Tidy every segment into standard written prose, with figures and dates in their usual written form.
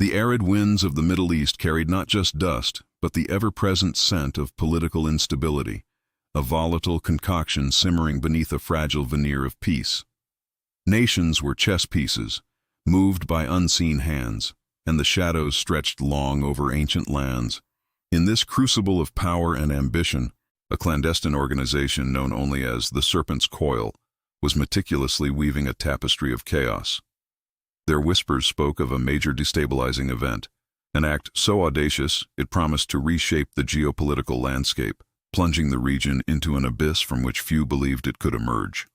The arid winds of the Middle East carried not just dust, but the ever-present scent of political instability, a volatile concoction simmering beneath a fragile veneer of peace. Nations were chess pieces, moved by unseen hands, and the shadows stretched long over ancient lands. In this crucible of power and ambition, a clandestine organization known only as the Serpent's Coil was meticulously weaving a tapestry of chaos. Their whispers spoke of a major destabilizing event, an act so audacious it promised to reshape the geopolitical landscape, plunging the region into an abyss from which few believed it could emerge.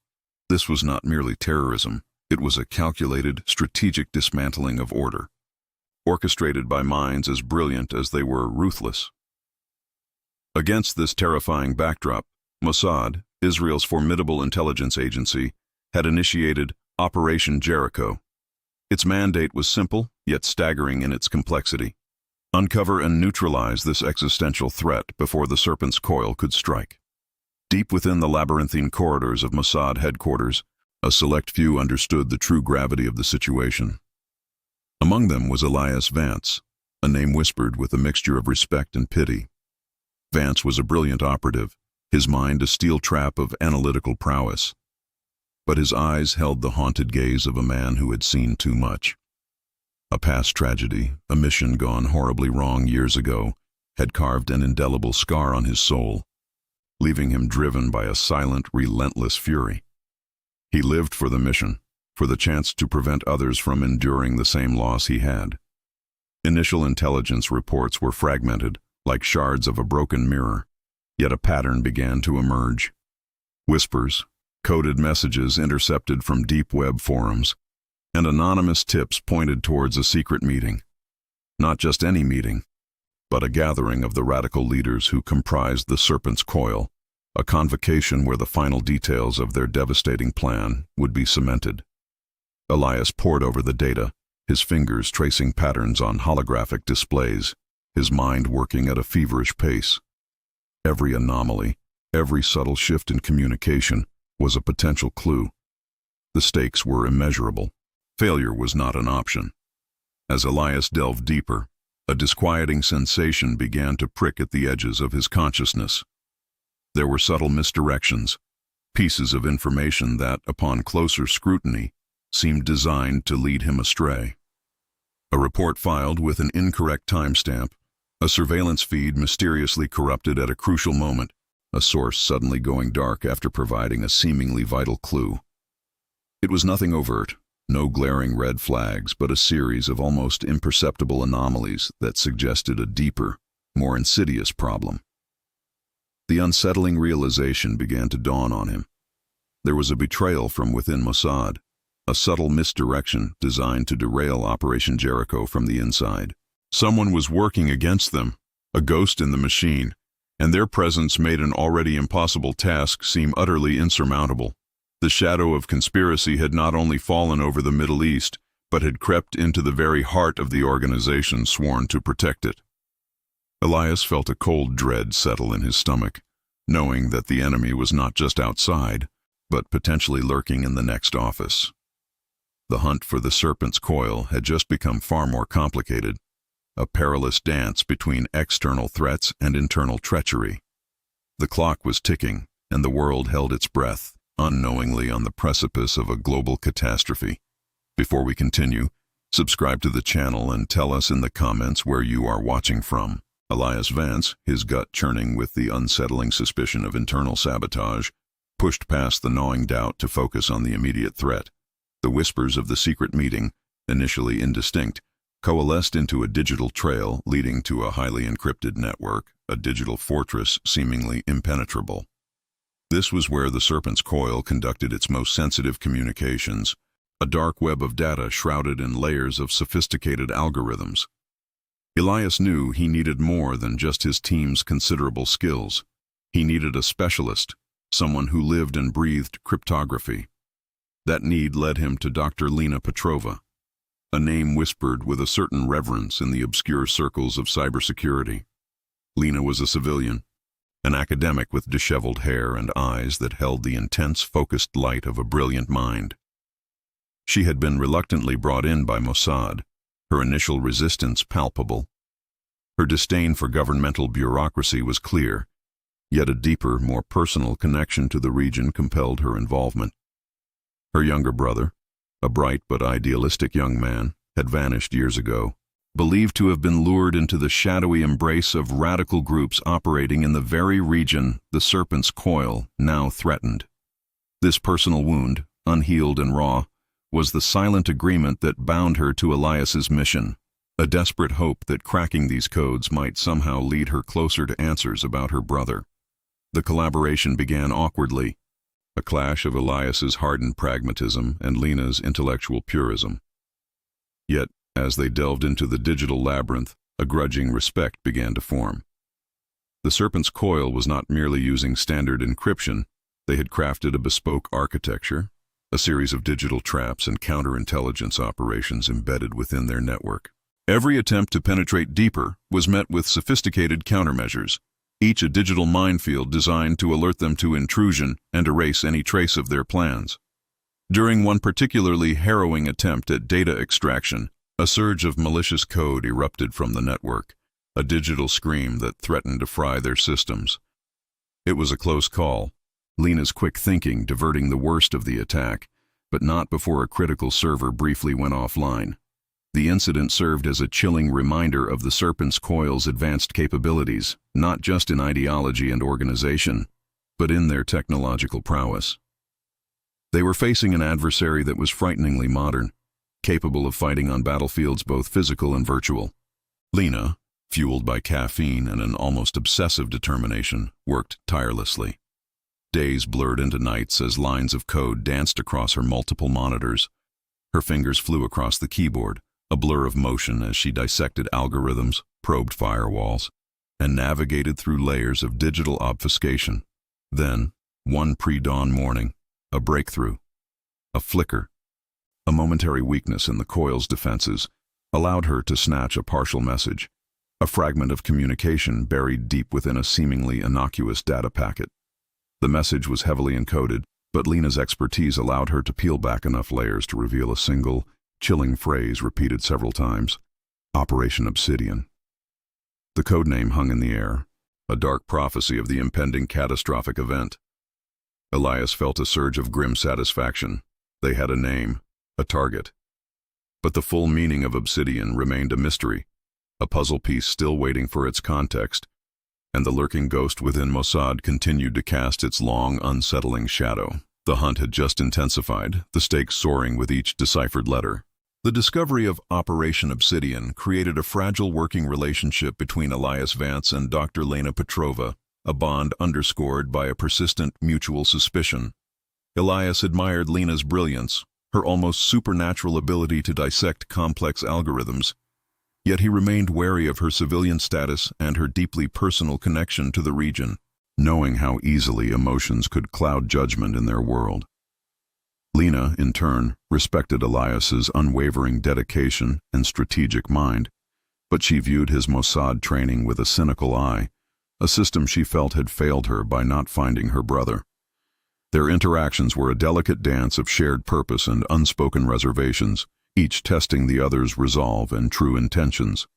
This was not merely terrorism, it was a calculated, strategic dismantling of order, orchestrated by minds as brilliant as they were ruthless. Against this terrifying backdrop, Mossad, Israel's formidable intelligence agency, had initiated Operation Jericho. Its mandate was simple, yet staggering in its complexity. Uncover and neutralize this existential threat before the Serpent's Coil could strike. Deep within the labyrinthine corridors of Mossad headquarters, a select few understood the true gravity of the situation. Among them was Elias Vance, a name whispered with a mixture of respect and pity. Vance was a brilliant operative, his mind a steel trap of analytical prowess. But his eyes held the haunted gaze of a man who had seen too much. A past tragedy, a mission gone horribly wrong years ago, had carved an indelible scar on his soul, leaving him driven by a silent, relentless fury. He lived for the mission, for the chance to prevent others from enduring the same loss he had. Initial intelligence reports were fragmented, like shards of a broken mirror, yet a pattern began to emerge. Whispers, coded messages intercepted from deep web forums, and anonymous tips pointed towards a secret meeting. Not just any meeting, but a gathering of the radical leaders who comprised the Serpent's Coil, a convocation where the final details of their devastating plan would be cemented. Elias pored over the data, his fingers tracing patterns on holographic displays, his mind working at a feverish pace. Every anomaly, every subtle shift in communication was a potential clue. The stakes were immeasurable. Failure was not an option. As Elias delved deeper, a disquieting sensation began to prick at the edges of his consciousness. There were subtle misdirections, pieces of information that, upon closer scrutiny, seemed designed to lead him astray. A report filed with an incorrect timestamp, a surveillance feed mysteriously corrupted at a crucial moment, a source suddenly going dark after providing a seemingly vital clue. It was nothing overt, no glaring red flags, but a series of almost imperceptible anomalies that suggested a deeper, more insidious problem. The unsettling realization began to dawn on him. There was a betrayal from within Mossad, a subtle misdirection designed to derail Operation Jericho from the inside. Someone was working against them, a ghost in the machine, and their presence made an already impossible task seem utterly insurmountable. The shadow of conspiracy had not only fallen over the Middle East, but had crept into the very heart of the organization sworn to protect it. Elias felt a cold dread settle in his stomach, knowing that the enemy was not just outside, but potentially lurking in the next office. The hunt for the Serpent's Coil had just become far more complicated, a perilous dance between external threats and internal treachery. The clock was ticking, and the world held its breath, unknowingly on the precipice of a global catastrophe. Before we continue, subscribe to the channel and tell us in the comments where you are watching from. Elias Vance, his gut churning with the unsettling suspicion of internal sabotage, pushed past the gnawing doubt to focus on the immediate threat. The whispers of the secret meeting, initially indistinct, coalesced into a digital trail leading to a highly encrypted network, a digital fortress seemingly impenetrable. This was where the Serpent's Coil conducted its most sensitive communications, a dark web of data shrouded in layers of sophisticated algorithms. Elias knew he needed more than just his team's considerable skills. He needed a specialist, someone who lived and breathed cryptography. That need led him to Dr. Lena Petrova, a name whispered with a certain reverence in the obscure circles of cybersecurity. Lena was a civilian, an academic with disheveled hair and eyes that held the intense, focused light of a brilliant mind. She had been reluctantly brought in by Mossad, her initial resistance palpable. Her disdain for governmental bureaucracy was clear, yet a deeper, more personal connection to the region compelled her involvement. Her younger brother, a bright but idealistic young man, had vanished years ago, believed to have been lured into the shadowy embrace of radical groups operating in the very region the Serpent's Coil now threatened. This personal wound, unhealed and raw, was the silent agreement that bound her to Elias's mission, a desperate hope that cracking these codes might somehow lead her closer to answers about her brother. The collaboration began awkwardly, a clash of Elias's hardened pragmatism and Lena's intellectual purism. Yet, as they delved into the digital labyrinth, a grudging respect began to form. The Serpent's Coil was not merely using standard encryption. They had crafted a bespoke architecture, a series of digital traps and counterintelligence operations embedded within their network. Every attempt to penetrate deeper was met with sophisticated countermeasures, each a digital minefield designed to alert them to intrusion and erase any trace of their plans. During one particularly harrowing attempt at data extraction, a surge of malicious code erupted from the network, a digital scream that threatened to fry their systems. It was a close call, Lena's quick thinking diverting the worst of the attack, but not before a critical server briefly went offline. The incident served as a chilling reminder of the Serpent's Coil's advanced capabilities, not just in ideology and organization, but in their technological prowess. They were facing an adversary that was frighteningly modern, capable of fighting on battlefields both physical and virtual. Lena, fueled by caffeine and an almost obsessive determination, worked tirelessly. Days blurred into nights as lines of code danced across her multiple monitors. Her fingers flew across the keyboard, a blur of motion as she dissected algorithms, probed firewalls, and navigated through layers of digital obfuscation. Then, one pre-dawn morning, a breakthrough, a flicker, a momentary weakness in the coil's defenses allowed her to snatch a partial message, a fragment of communication buried deep within a seemingly innocuous data packet. The message was heavily encoded, but Lena's expertise allowed her to peel back enough layers to reveal a single, chilling phrase repeated several times: Operation Obsidian. The codename hung in the air, a dark prophecy of the impending catastrophic event. Elias felt a surge of grim satisfaction. They had a name, a target. But the full meaning of Obsidian remained a mystery, a puzzle piece still waiting for its context, and the lurking ghost within Mossad continued to cast its long, unsettling shadow. The hunt had just intensified, the stakes soaring with each deciphered letter. The discovery of Operation Obsidian created a fragile working relationship between Elias Vance and Dr. Lena Petrova, a bond underscored by a persistent mutual suspicion. Elias admired Lena's brilliance, her almost supernatural ability to dissect complex algorithms, yet he remained wary of her civilian status and her deeply personal connection to the region, knowing how easily emotions could cloud judgment in their world. Lena, in turn, respected Elias's unwavering dedication and strategic mind, but she viewed his Mossad training with a cynical eye, a system she felt had failed her by not finding her brother. Their interactions were a delicate dance of shared purpose and unspoken reservations, each testing the other's resolve and true intentions.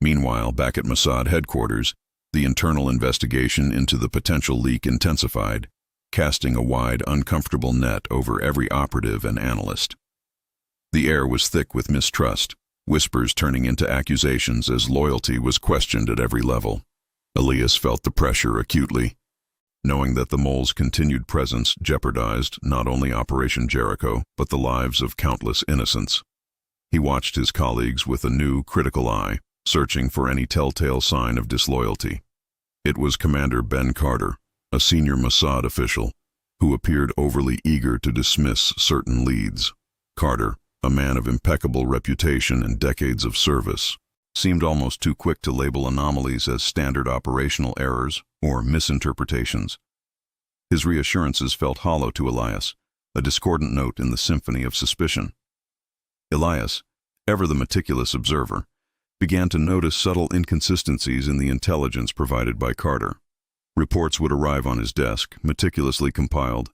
Meanwhile, back at Mossad headquarters, the internal investigation into the potential leak intensified, casting a wide, uncomfortable net over every operative and analyst. The air was thick with mistrust, whispers turning into accusations as loyalty was questioned at every level. Elias felt the pressure acutely, knowing that the mole's continued presence jeopardized not only Operation Jericho, but the lives of countless innocents. He watched his colleagues with a new, critical eye, searching for any telltale sign of disloyalty. It was Commander Ben Carter, a senior Mossad official, who appeared overly eager to dismiss certain leads. Carter, a man of impeccable reputation and decades of service, seemed almost too quick to label anomalies as standard operational errors or misinterpretations. His reassurances felt hollow to Elias, a discordant note in the symphony of suspicion. Elias, ever the meticulous observer, began to notice subtle inconsistencies in the intelligence provided by Carter. Reports would arrive on his desk, meticulously compiled,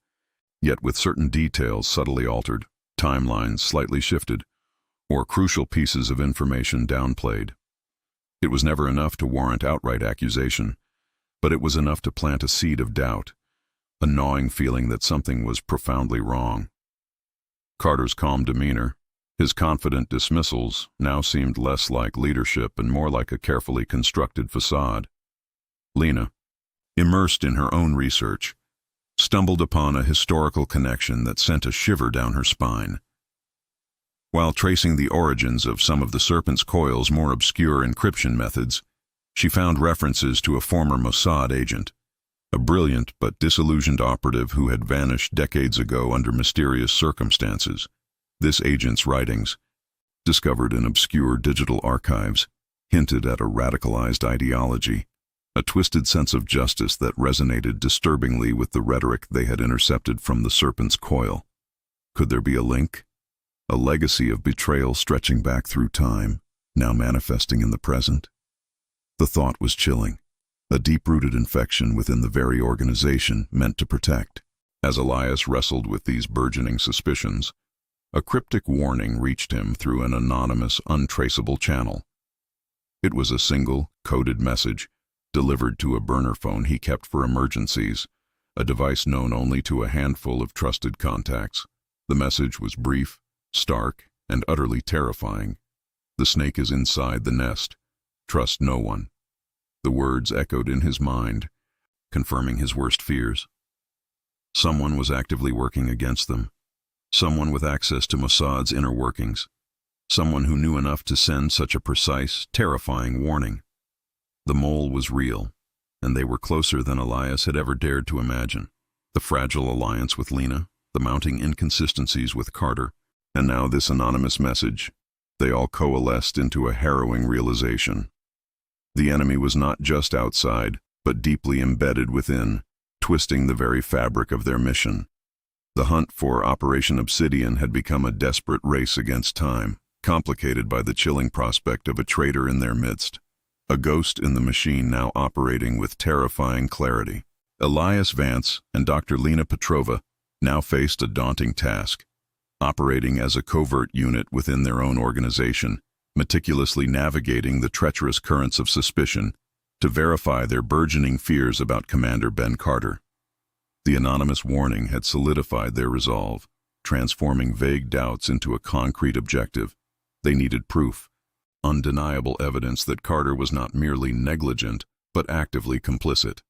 yet with certain details subtly altered, timelines slightly shifted, or crucial pieces of information downplayed. It was never enough to warrant outright accusation, but it was enough to plant a seed of doubt, a gnawing feeling that something was profoundly wrong. Carter's calm demeanor, his confident dismissals, now seemed less like leadership and more like a carefully constructed facade. Lena, immersed in her own research, stumbled upon a historical connection that sent a shiver down her spine. While tracing the origins of some of the Serpent's Coil's more obscure encryption methods, she found references to a former Mossad agent, a brilliant but disillusioned operative who had vanished decades ago under mysterious circumstances. This agent's writings, discovered in obscure digital archives, hinted at a radicalized ideology, a twisted sense of justice that resonated disturbingly with the rhetoric they had intercepted from the Serpent's Coil. Could there be a link? A legacy of betrayal stretching back through time, now manifesting in the present? The thought was chilling, a deep-rooted infection within the very organization meant to protect. As Elias wrestled with these burgeoning suspicions, a cryptic warning reached him through an anonymous, untraceable channel. It was a single, coded message, delivered to a burner phone he kept for emergencies, a device known only to a handful of trusted contacts. The message was brief, stark, and utterly terrifying. "The snake is inside the nest. Trust no one." The words echoed in his mind, confirming his worst fears. Someone was actively working against them. Someone with access to Mossad's inner workings. Someone who knew enough to send such a precise, terrifying warning. The mole was real, and they were closer than Elias had ever dared to imagine. The fragile alliance with Lena, the mounting inconsistencies with Carter, and now this anonymous message, they all coalesced into a harrowing realization. The enemy was not just outside, but deeply embedded within, twisting the very fabric of their mission. The hunt for Operation Obsidian had become a desperate race against time, complicated by the chilling prospect of a traitor in their midst, a ghost in the machine now operating with terrifying clarity. Elias Vance and Dr. Lena Petrova now faced a daunting task, operating as a covert unit within their own organization, meticulously navigating the treacherous currents of suspicion to verify their burgeoning fears about Commander Ben Carter. The anonymous warning had solidified their resolve, transforming vague doubts into a concrete objective. They needed proof, undeniable evidence that Carter was not merely negligent, but actively complicit.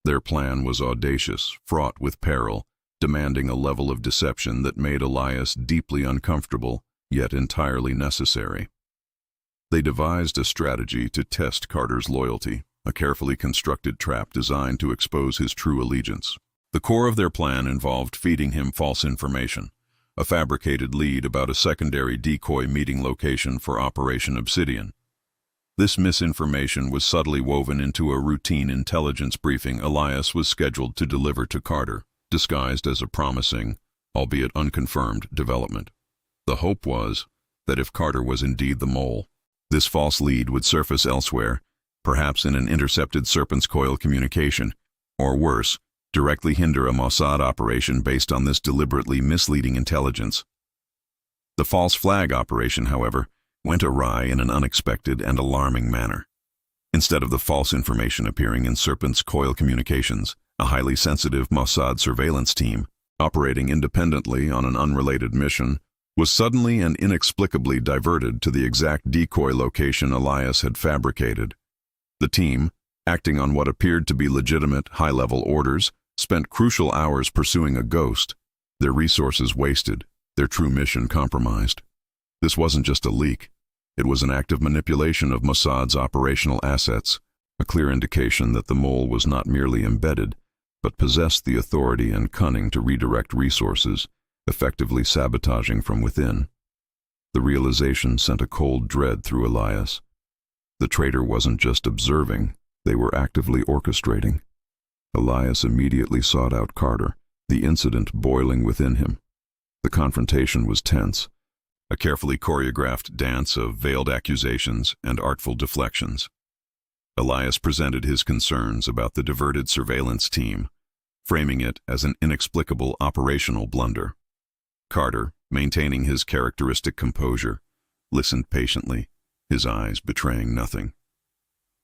Their plan was audacious, fraught with peril, demanding a level of deception that made Elias deeply uncomfortable, yet entirely necessary. They devised a strategy to test Carter's loyalty, a carefully constructed trap designed to expose his true allegiance. The core of their plan involved feeding him false information, a fabricated lead about a secondary decoy meeting location for Operation Obsidian. This misinformation was subtly woven into a routine intelligence briefing Elias was scheduled to deliver to Carter, disguised as a promising, albeit unconfirmed, development. The hope was that if Carter was indeed the mole, this false lead would surface elsewhere, perhaps in an intercepted Serpent's Coil communication, or worse, directly hinder a Mossad operation based on this deliberately misleading intelligence. The false flag operation, however, went awry in an unexpected and alarming manner. Instead of the false information appearing in Serpent's Coil communications, a highly sensitive Mossad surveillance team, operating independently on an unrelated mission, was suddenly and inexplicably diverted to the exact decoy location Elias had fabricated. The team, acting on what appeared to be legitimate, high-level orders, spent crucial hours pursuing a ghost, their resources wasted, their true mission compromised. This wasn't just a leak. It was an active manipulation of Mossad's operational assets, a clear indication that the mole was not merely embedded, but possessed the authority and cunning to redirect resources, effectively sabotaging from within. The realization sent a cold dread through Elias. The traitor wasn't just observing, they were actively orchestrating. Elias immediately sought out Carter, the incident boiling within him. The confrontation was tense, a carefully choreographed dance of veiled accusations and artful deflections. Elias presented his concerns about the diverted surveillance team, framing it as an inexplicable operational blunder. Carter, maintaining his characteristic composure, listened patiently, his eyes betraying nothing.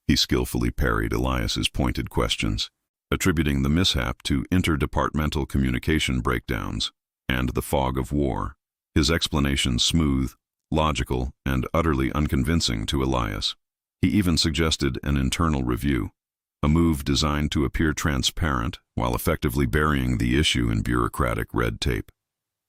He skillfully parried Elias's pointed questions, attributing the mishap to interdepartmental communication breakdowns and the fog of war, his explanations smooth, logical, and utterly unconvincing to Elias. He even suggested an internal review, a move designed to appear transparent while effectively burying the issue in bureaucratic red tape.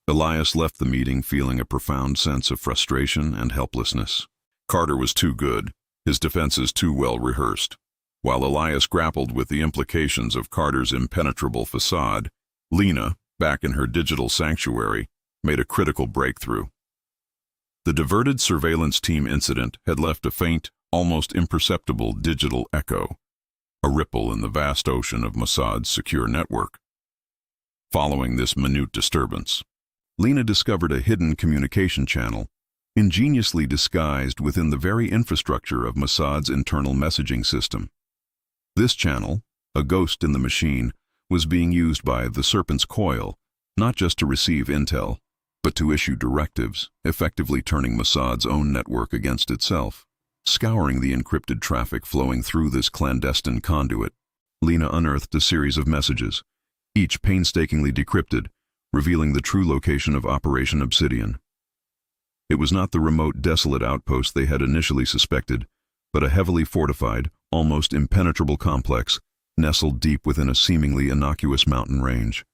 Elias left the meeting feeling a profound sense of frustration and helplessness. Carter was too good, his defenses too well rehearsed. While Elias grappled with the implications of Carter's impenetrable facade, Lena, back in her digital sanctuary, made a critical breakthrough. The diverted surveillance team incident had left a faint, almost imperceptible digital echo, a ripple in the vast ocean of Mossad's secure network. Following this minute disturbance, Lena discovered a hidden communication channel, ingeniously disguised within the very infrastructure of Mossad's internal messaging system. This channel, a ghost in the machine, was being used by the Serpent's Coil, not just to receive intel, but to issue directives, effectively turning Mossad's own network against itself. Scouring the encrypted traffic flowing through this clandestine conduit, Lena unearthed a series of messages, each painstakingly decrypted, revealing the true location of Operation Obsidian. It was not the remote, desolate outpost they had initially suspected, but a heavily fortified, almost impenetrable complex nestled deep within a seemingly innocuous mountain range.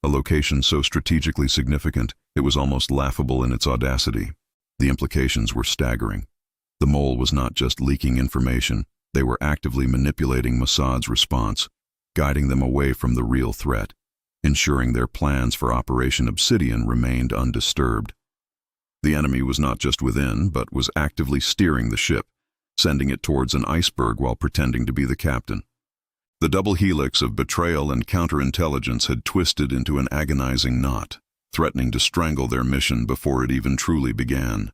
A location so strategically significant, it was almost laughable in its audacity. The implications were staggering. The mole was not just leaking information, they were actively manipulating Mossad's response, guiding them away from the real threat, ensuring their plans for Operation Obsidian remained undisturbed. The enemy was not just within, but was actively steering the ship, sending it towards an iceberg while pretending to be the captain. The double helix of betrayal and counterintelligence had twisted into an agonizing knot, threatening to strangle their mission before it even truly began.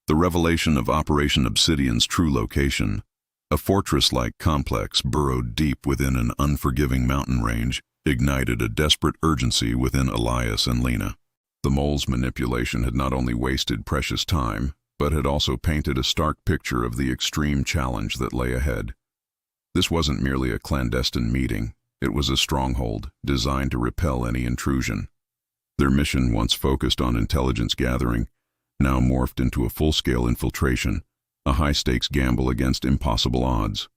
The revelation of Operation Obsidian's true location, a fortress-like complex burrowed deep within an unforgiving mountain range, ignited a desperate urgency within Elias and Lena. The mole's manipulation had not only wasted precious time, but had also painted a stark picture of the extreme challenge that lay ahead. This wasn't merely a clandestine meeting, it was a stronghold designed to repel any intrusion. Their mission, once focused on intelligence gathering, now morphed into a full-scale infiltration, a high-stakes gamble against impossible odds.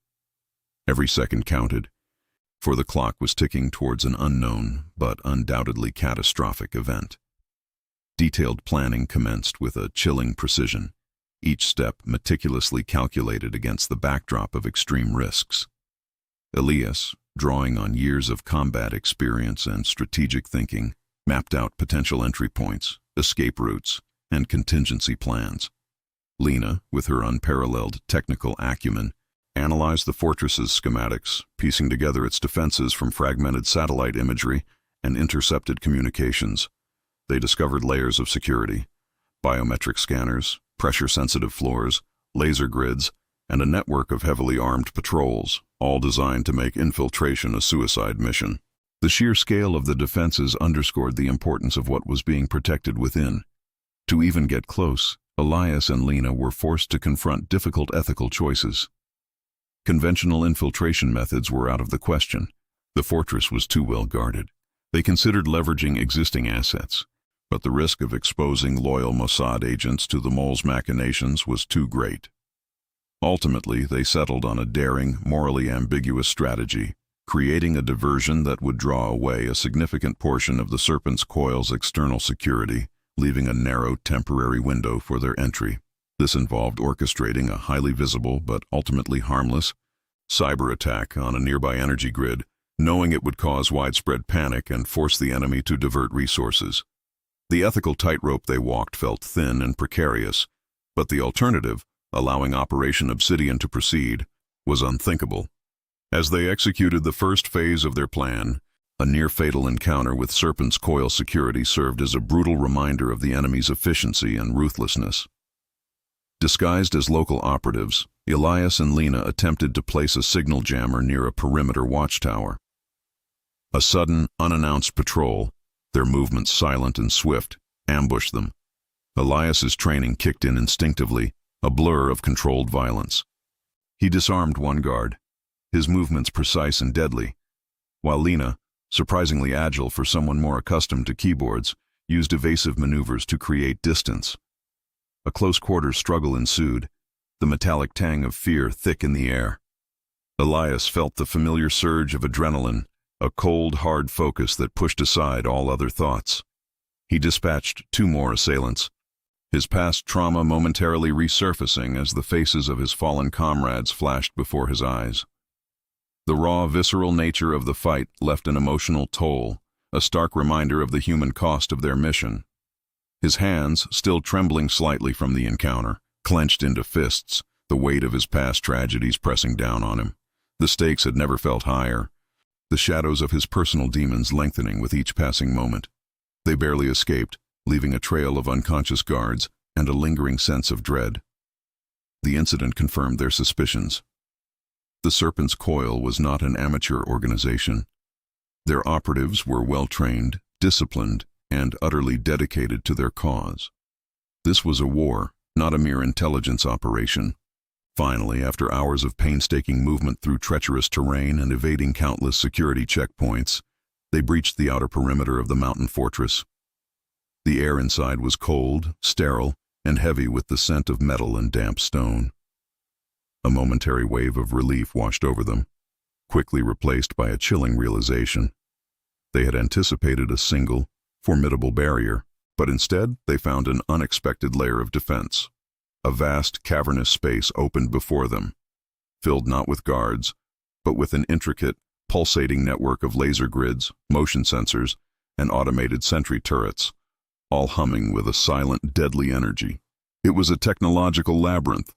Every second counted, for the clock was ticking towards an unknown but undoubtedly catastrophic event. Detailed planning commenced with a chilling precision, each step meticulously calculated against the backdrop of extreme risks. Elias, drawing on years of combat experience and strategic thinking, mapped out potential entry points, escape routes, and contingency plans. Lena, with her unparalleled technical acumen, analyzed the fortress's schematics, piecing together its defenses from fragmented satellite imagery and intercepted communications. They discovered layers of security, biometric scanners, pressure-sensitive floors, laser grids, and a network of heavily armed patrols, all designed to make infiltration a suicide mission. The sheer scale of the defenses underscored the importance of what was being protected within. To even get close, Elias and Lena were forced to confront difficult ethical choices. Conventional infiltration methods were out of the question. The fortress was too well guarded. They considered leveraging existing assets, but the risk of exposing loyal Mossad agents to the mole's machinations was too great. Ultimately, they settled on a daring, morally ambiguous strategy, creating a diversion that would draw away a significant portion of the Serpent's Coil's external security, leaving a narrow temporary window for their entry. This involved orchestrating a highly visible but ultimately harmless cyber attack on a nearby energy grid, knowing it would cause widespread panic and force the enemy to divert resources. The ethical tightrope they walked felt thin and precarious, but the alternative, allowing Operation Obsidian to proceed, was unthinkable. As they executed the first phase of their plan, a near-fatal encounter with Serpent's Coil security served as a brutal reminder of the enemy's efficiency and ruthlessness. Disguised as local operatives, Elias and Lena attempted to place a signal jammer near a perimeter watchtower. A sudden, unannounced patrol, their movements silent and swift, ambushed them. Elias's training kicked in instinctively, a blur of controlled violence. He disarmed one guard, his movements precise and deadly, while Lena, surprisingly agile for someone more accustomed to keyboards, used evasive maneuvers to create distance. A close-quarters struggle ensued, the metallic tang of fear thick in the air. Elias felt the familiar surge of adrenaline, a cold, hard focus that pushed aside all other thoughts. He dispatched 2 more assailants, his past trauma momentarily resurfacing as the faces of his fallen comrades flashed before his eyes. The raw, visceral nature of the fight left an emotional toll, a stark reminder of the human cost of their mission. His hands, still trembling slightly from the encounter, clenched into fists, the weight of his past tragedies pressing down on him. The stakes had never felt higher, the shadows of his personal demons lengthening with each passing moment. They barely escaped, leaving a trail of unconscious guards and a lingering sense of dread. The incident confirmed their suspicions. The Serpent's Coil was not an amateur organization. Their operatives were well-trained, disciplined, and utterly dedicated to their cause. This was a war, not a mere intelligence operation. Finally, after hours of painstaking movement through treacherous terrain and evading countless security checkpoints, they breached the outer perimeter of the mountain fortress. The air inside was cold, sterile, and heavy with the scent of metal and damp stone. A momentary wave of relief washed over them, quickly replaced by a chilling realization. They had anticipated a single, formidable barrier, but instead they found an unexpected layer of defense. A vast, cavernous space opened before them, filled not with guards, but with an intricate, pulsating network of laser grids, motion sensors, and automated sentry turrets, all humming with a silent, deadly energy. It was a technological labyrinth,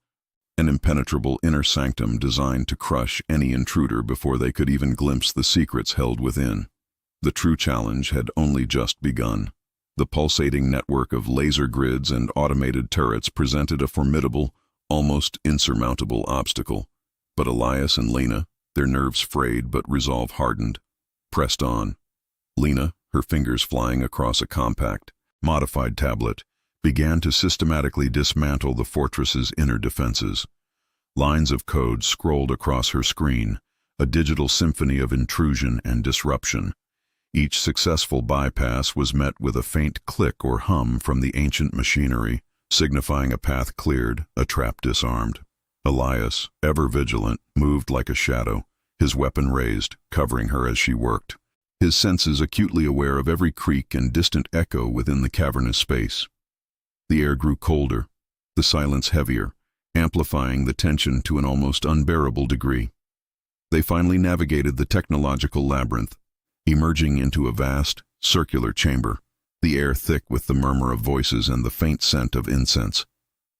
an impenetrable inner sanctum designed to crush any intruder before they could even glimpse the secrets held within. The true challenge had only just begun. The pulsating network of laser grids and automated turrets presented a formidable, almost insurmountable obstacle. But Elias and Lena, their nerves frayed but resolve hardened, pressed on. Lena, her fingers flying across a compact, modified tablet, began to systematically dismantle the fortress's inner defenses. Lines of code scrolled across her screen, a digital symphony of intrusion and disruption. Each successful bypass was met with a faint click or hum from the ancient machinery, signifying a path cleared, a trap disarmed. Elias, ever vigilant, moved like a shadow, his weapon raised, covering her as she worked, his senses acutely aware of every creak and distant echo within the cavernous space. The air grew colder, the silence heavier, amplifying the tension to an almost unbearable degree. They finally navigated the technological labyrinth, emerging into a vast, circular chamber, the air thick with the murmur of voices and the faint scent of incense.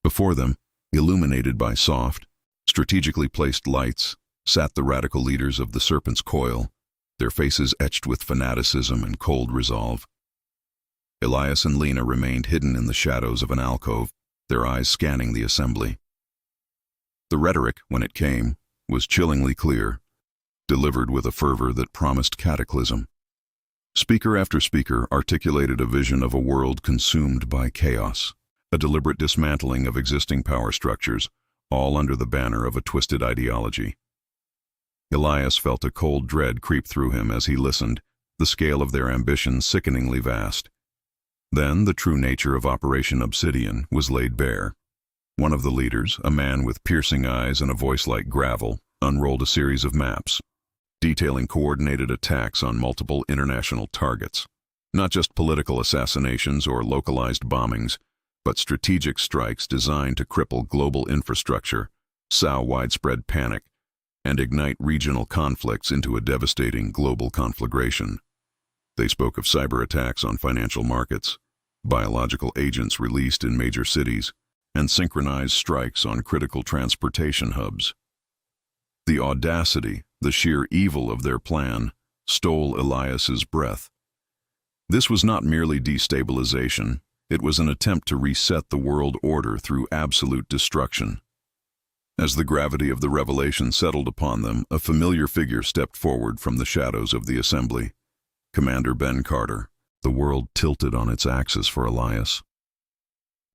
Before them, illuminated by soft, strategically placed lights, sat the radical leaders of the Serpent's Coil, their faces etched with fanaticism and cold resolve. Elias and Lena remained hidden in the shadows of an alcove, their eyes scanning the assembly. The rhetoric, when it came, was chillingly clear, delivered with a fervor that promised cataclysm. Speaker after speaker articulated a vision of a world consumed by chaos, a deliberate dismantling of existing power structures, all under the banner of a twisted ideology. Elias felt a cold dread creep through him as he listened, the scale of their ambitions sickeningly vast. Then the true nature of Operation Obsidian was laid bare. One of the leaders, a man with piercing eyes and a voice like gravel, unrolled a series of maps, detailing coordinated attacks on multiple international targets. Not just political assassinations or localized bombings, but strategic strikes designed to cripple global infrastructure, sow widespread panic, and ignite regional conflicts into a devastating global conflagration. They spoke of cyber attacks on financial markets, biological agents released in major cities, and synchronized strikes on critical transportation hubs. The audacity, the sheer evil of their plan, stole Elias's breath. This was not merely destabilization, it was an attempt to reset the world order through absolute destruction. As the gravity of the revelation settled upon them, a familiar figure stepped forward from the shadows of the assembly. Commander Ben Carter. The world tilted on its axis for Elias.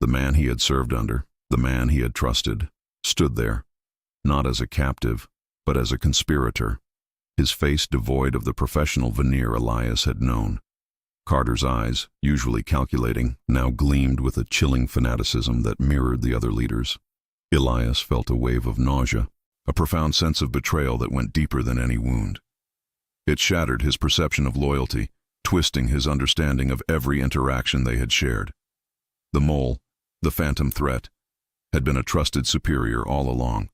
The man he had served under, the man he had trusted, stood there, not as a captive, but as a conspirator, his face devoid of the professional veneer Elias had known. Carter's eyes, usually calculating, now gleamed with a chilling fanaticism that mirrored the other leaders. Elias felt a wave of nausea, a profound sense of betrayal that went deeper than any wound. It shattered his perception of loyalty, twisting his understanding of every interaction they had shared. The mole, the phantom threat, had been a trusted superior all along.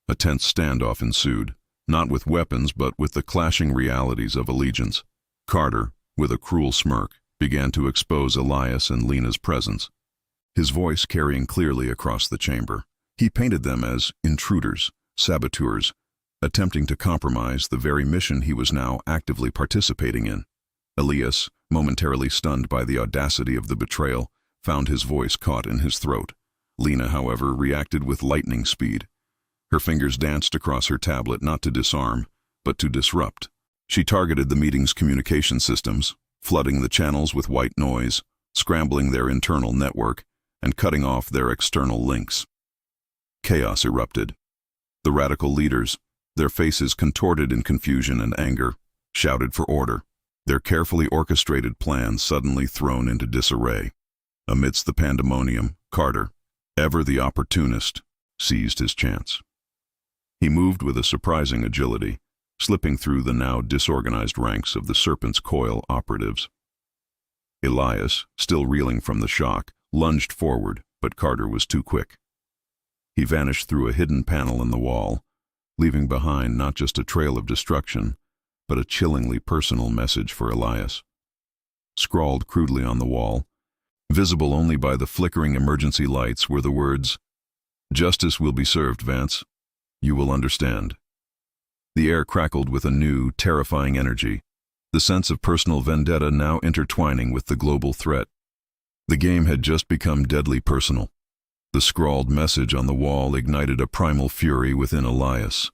A tense standoff ensued, not with weapons but with the clashing realities of allegiance. Carter, with a cruel smirk, began to expose Elias and Lena's presence, his voice carrying clearly across the chamber. He painted them as intruders, saboteurs, attempting to compromise the very mission he was now actively participating in. Elias, momentarily stunned by the audacity of the betrayal, found his voice caught in his throat. Lena, however, reacted with lightning speed. Her fingers danced across her tablet not to disarm, but to disrupt. She targeted the meeting's communication systems, flooding the channels with white noise, scrambling their internal network, and cutting off their external links. Chaos erupted. The radical leaders, their faces contorted in confusion and anger, shouted for order, their carefully orchestrated plans suddenly thrown into disarray. Amidst the pandemonium, Carter, ever the opportunist, seized his chance. He moved with a surprising agility, slipping through the now disorganized ranks of the Serpent's Coil operatives. Elias, still reeling from the shock, lunged forward, but Carter was too quick. He vanished through a hidden panel in the wall, leaving behind not just a trail of destruction, but a chillingly personal message for Elias. Scrawled crudely on the wall, visible only by the flickering emergency lights, were the words, "Justice will be served, Vance. You will understand." The air crackled with a new, terrifying energy, the sense of personal vendetta now intertwining with the global threat. The game had just become deadly personal. The scrawled message on the wall ignited a primal fury within Elias.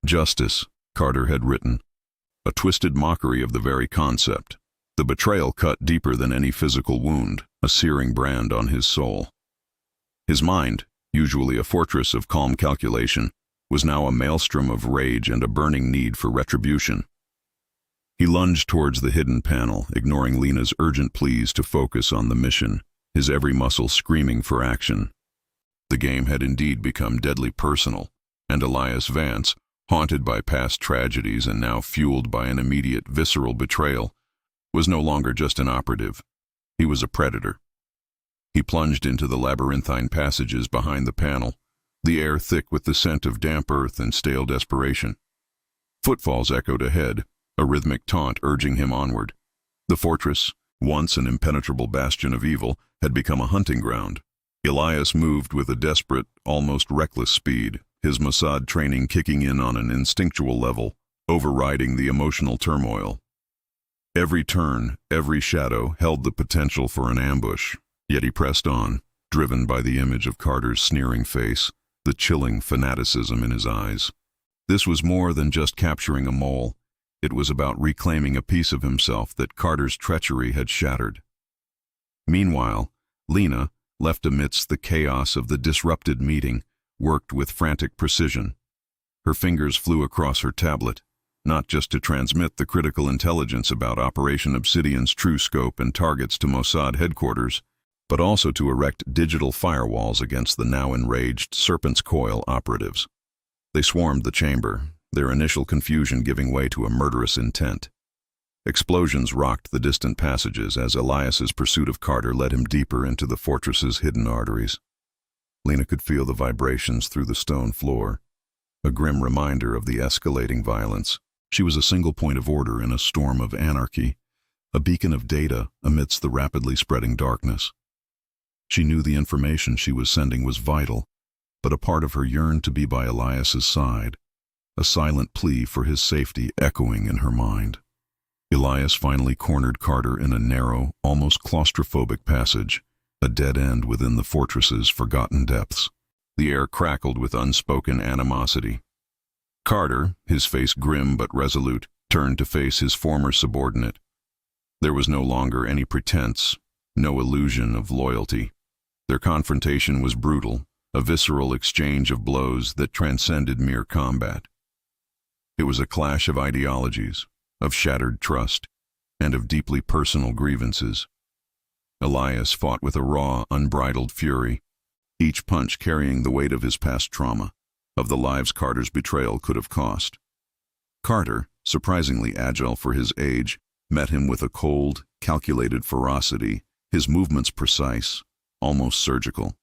Justice, Carter had written, a twisted mockery of the very concept. The betrayal cut deeper than any physical wound, a searing brand on his soul. His mind, usually a fortress of calm calculation, was now a maelstrom of rage and a burning need for retribution. He lunged towards the hidden panel, ignoring Lena's urgent pleas to focus on the mission, his every muscle screaming for action. The game had indeed become deadly personal, and Elias Vance, haunted by past tragedies and now fueled by an immediate visceral betrayal, was no longer just an operative. He was a predator. He plunged into the labyrinthine passages behind the panel, the air thick with the scent of damp earth and stale desperation. Footfalls echoed ahead, a rhythmic taunt urging him onward. The fortress, once an impenetrable bastion of evil, had become a hunting ground. Elias moved with a desperate, almost reckless speed, his Mossad training kicking in on an instinctual level, overriding the emotional turmoil. Every turn, every shadow held the potential for an ambush, yet he pressed on, driven by the image of Carter's sneering face, the chilling fanaticism in his eyes. This was more than just capturing a mole. It was about reclaiming a piece of himself that Carter's treachery had shattered. Meanwhile, Lena, left amidst the chaos of the disrupted meeting, worked with frantic precision. Her fingers flew across her tablet, not just to transmit the critical intelligence about Operation Obsidian's true scope and targets to Mossad headquarters, but also to erect digital firewalls against the now enraged Serpent's Coil operatives. They swarmed the chamber, their initial confusion giving way to a murderous intent. Explosions rocked the distant passages as Elias's pursuit of Carter led him deeper into the fortress's hidden arteries. Lena could feel the vibrations through the stone floor, a grim reminder of the escalating violence. She was a single point of order in a storm of anarchy, a beacon of data amidst the rapidly spreading darkness. She knew the information she was sending was vital, but a part of her yearned to be by Elias's side, a silent plea for his safety echoing in her mind. Elias finally cornered Carter in a narrow, almost claustrophobic passage, a dead end within the fortress's forgotten depths. The air crackled with unspoken animosity. Carter, his face grim but resolute, turned to face his former subordinate. There was no longer any pretense, no illusion of loyalty. Their confrontation was brutal, a visceral exchange of blows that transcended mere combat. It was a clash of ideologies, of shattered trust, and of deeply personal grievances. Elias fought with a raw, unbridled fury, each punch carrying the weight of his past trauma, of the lives Carter's betrayal could have cost. Carter, surprisingly agile for his age, met him with a cold, calculated ferocity, his movements precise, almost surgical.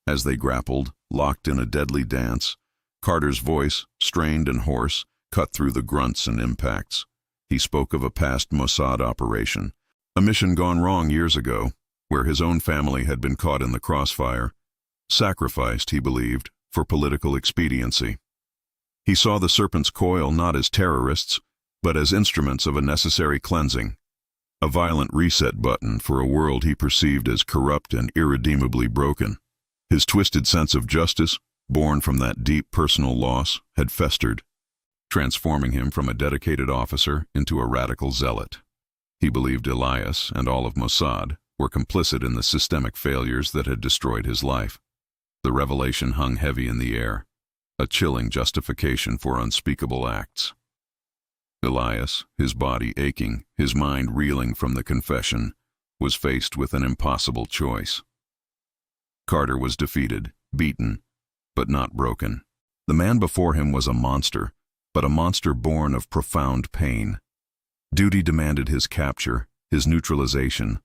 As they grappled, locked in a deadly dance, Carter's voice, strained and hoarse, cut through the grunts and impacts. He spoke of a past Mossad operation, a mission gone wrong years ago, where his own family had been caught in the crossfire, sacrificed, he believed, for political expediency. He saw the serpent's coil not as terrorists, but as instruments of a necessary cleansing, a violent reset button for a world he perceived as corrupt and irredeemably broken. His twisted sense of justice, born from that deep personal loss, had festered, transforming him from a dedicated officer into a radical zealot. He believed Elias and all of Mossad were complicit in the systemic failures that had destroyed his life. The revelation hung heavy in the air, a chilling justification for unspeakable acts. Elias, his body aching, his mind reeling from the confession, was faced with an impossible choice. Carter was defeated, beaten, but not broken. The man before him was a monster, but a monster born of profound pain. Duty demanded his capture, his neutralization.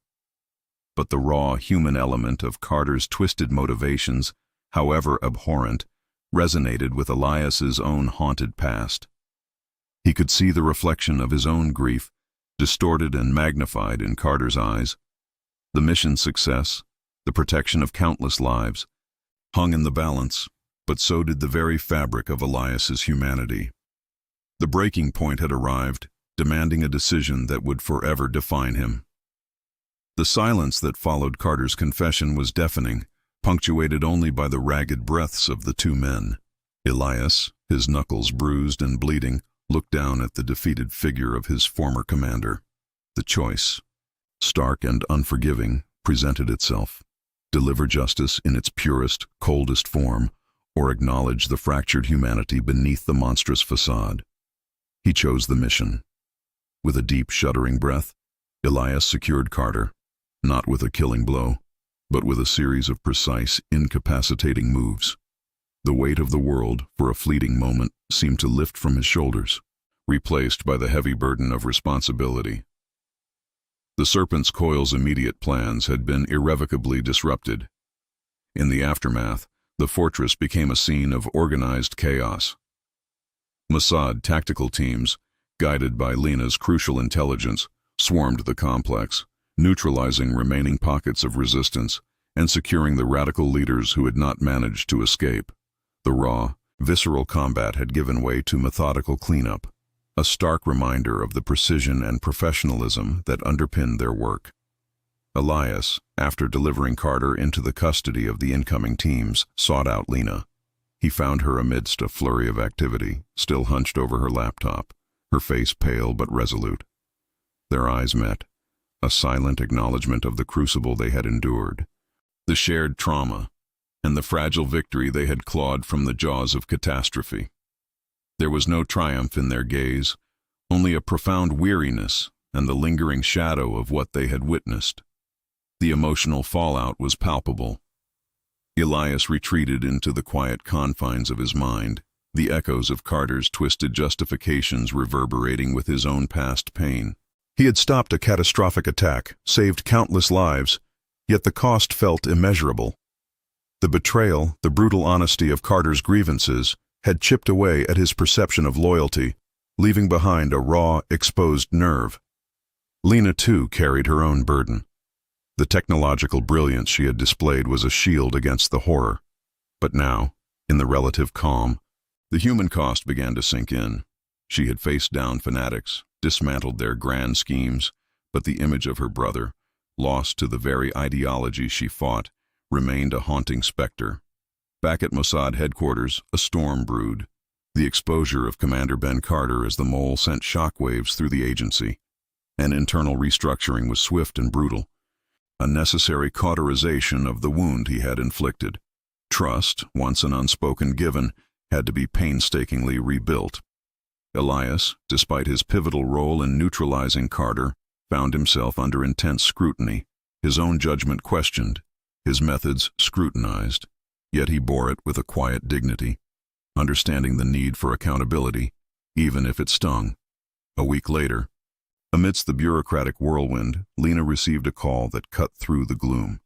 But the raw human element of Carter's twisted motivations, however abhorrent, resonated with Elias's own haunted past. He could see the reflection of his own grief, distorted and magnified in Carter's eyes. The mission's success, the protection of countless lives, hung in the balance, but so did the very fabric of Elias's humanity. The breaking point had arrived, demanding a decision that would forever define him. The silence that followed Carter's confession was deafening, punctuated only by the ragged breaths of the two men. Elias, his knuckles bruised and bleeding, looked down at the defeated figure of his former commander. The choice, stark and unforgiving, presented itself: deliver justice in its purest, coldest form, or acknowledge the fractured humanity beneath the monstrous facade. He chose the mission. With a deep, shuddering breath, Elias secured Carter, not with a killing blow, but with a series of precise, incapacitating moves. The weight of the world, for a fleeting moment, seemed to lift from his shoulders, replaced by the heavy burden of responsibility. The serpent's coil's immediate plans had been irrevocably disrupted. In the aftermath, the fortress became a scene of organized chaos. Mossad tactical teams, guided by Lena's crucial intelligence, swarmed the complex, neutralizing remaining pockets of resistance and securing the radical leaders who had not managed to escape. The raw, visceral combat had given way to methodical cleanup, a stark reminder of the precision and professionalism that underpinned their work. Elias, after delivering Carter into the custody of the incoming teams, sought out Lena. He found her amidst a flurry of activity, still hunched over her laptop, her face pale but resolute. Their eyes met, a silent acknowledgement of the crucible they had endured, the shared trauma, and the fragile victory they had clawed from the jaws of catastrophe. There was no triumph in their gaze, only a profound weariness and the lingering shadow of what they had witnessed. The emotional fallout was palpable. Elias retreated into the quiet confines of his mind, the echoes of Carter's twisted justifications reverberating with his own past pain. He had stopped a catastrophic attack, saved countless lives, yet the cost felt immeasurable. The betrayal, the brutal honesty of Carter's grievances, had chipped away at his perception of loyalty, leaving behind a raw, exposed nerve. Lena, too, carried her own burden. The technological brilliance she had displayed was a shield against the horror. But now, in the relative calm, the human cost began to sink in. She had faced down fanatics, dismantled their grand schemes, but the image of her brother, lost to the very ideology she fought, remained a haunting specter. Back at Mossad headquarters, a storm brewed. The exposure of Commander Ben Carter as the mole sent shockwaves through the agency. An internal restructuring was swift and brutal. a necessary cauterization of the wound he had inflicted. Trust, once an unspoken given, had to be painstakingly rebuilt. Elias, despite his pivotal role in neutralizing Carter, found himself under intense scrutiny, his own judgment questioned, his methods scrutinized, yet he bore it with a quiet dignity, understanding the need for accountability, even if it stung. A week later, amidst the bureaucratic whirlwind, Lena received a call that cut through the gloom.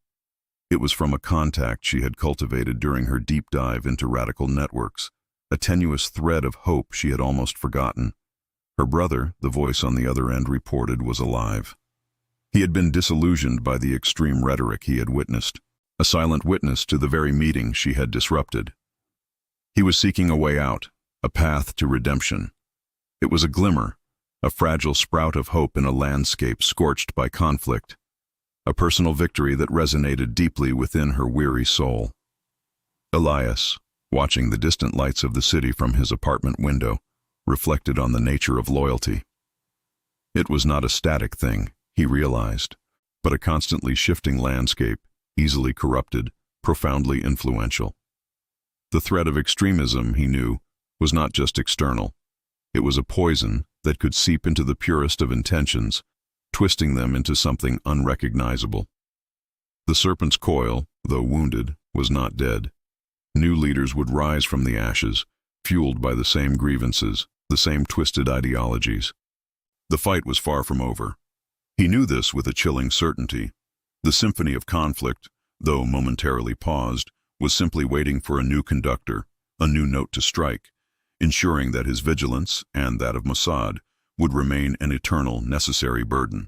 It was from a contact she had cultivated during her deep dive into radical networks, a tenuous thread of hope she had almost forgotten. Her brother, the voice on the other end reported, was alive. He had been disillusioned by the extreme rhetoric he had witnessed, a silent witness to the very meeting she had disrupted. He was seeking a way out, a path to redemption. It was a glimmer, a fragile sprout of hope in a landscape scorched by conflict, a personal victory that resonated deeply within her weary soul. Elias, watching the distant lights of the city from his apartment window, reflected on the nature of loyalty. It was not a static thing, he realized, but a constantly shifting landscape, easily corrupted, profoundly influential. The threat of extremism, he knew, was not just external. It was a poison that could seep into the purest of intentions, twisting them into something unrecognizable. The serpent's coil, though wounded, was not dead. New leaders would rise from the ashes, fueled by the same grievances, the same twisted ideologies. The fight was far from over. He knew this with a chilling certainty. The symphony of conflict, though momentarily paused, was simply waiting for a new conductor, a new note to strike, ensuring that his vigilance and that of Mossad would remain an eternal, necessary burden.